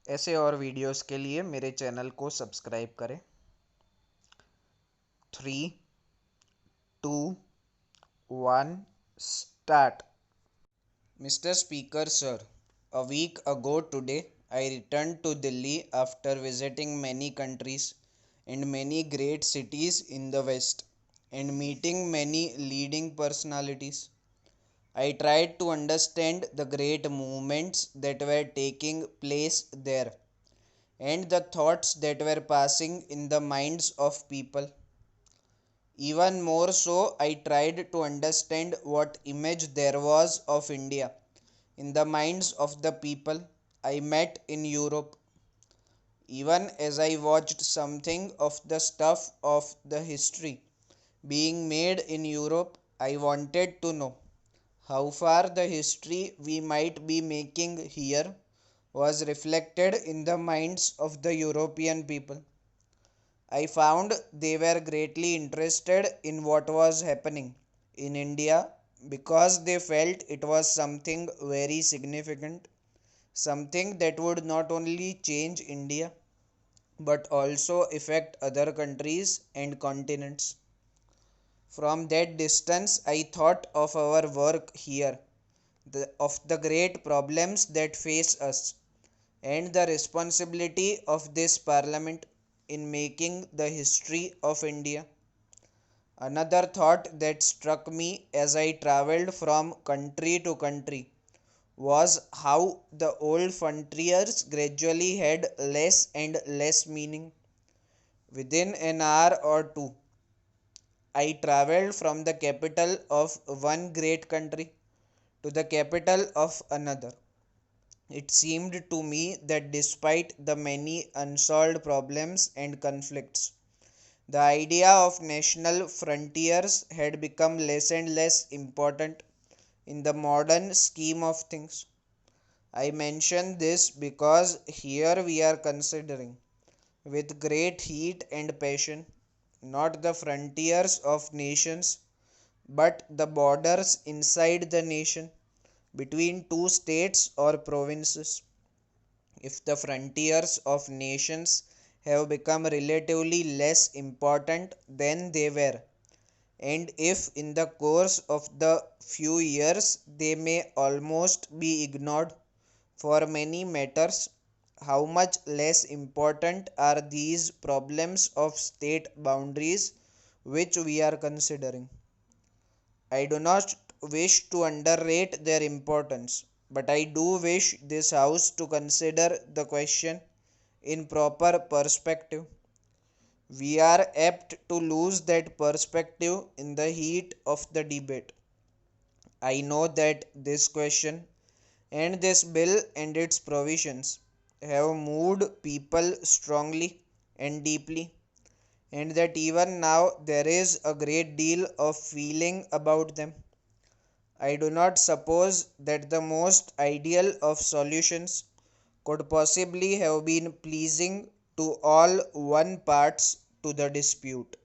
ऐसे और वीडियोस के लिए मेरे चैनल को सब्सक्राइब करें। 3, 2, 1, start. Mr. Speaker, sir, a week ago today, I returned to Delhi after visiting many countries and many great cities in the West and meeting many leading personalities. I tried to understand the great movements that were taking place there and the thoughts that were passing in the minds of people. Even more so, I tried to understand what image there was of India in the minds of the people I met in Europe. Even as I watched something of the stuff of the history being made in Europe, I wanted to know how far the history we might be making here was reflected in the minds of the European people. I found they were greatly interested in what was happening in India because they felt it was something very significant, something that would not only change India but also affect other countries and continents. From that distance, I thought of our work here, of the great problems that face us, and the responsibility of this parliament in making the history of India. Another thought that struck me as I travelled from country to country was how the old frontiers gradually had less and less meaning. Within an hour or two, I travelled from the capital of one great country to the capital of another. It seemed to me that despite the many unsolved problems and conflicts, the idea of national frontiers had become less and less important in the modern scheme of things. I mention this because here we are considering, with great heat and passion, not the frontiers of nations, but the borders inside the nation between two states or provinces. If the frontiers of nations have become relatively less important than they were, and if in the course of the few years they may almost be ignored for many matters, how much less important are these problems of state boundaries which we are considering? I do not wish to underrate their importance, but I do wish this House to consider the question in proper perspective. We are apt to lose that perspective in the heat of the debate. I know that this question and this bill and its provisions have moved people strongly and deeply, and that even now there is a great deal of feeling about them. I do not suppose that the most ideal of solutions could possibly have been pleasing to all one parts to the dispute.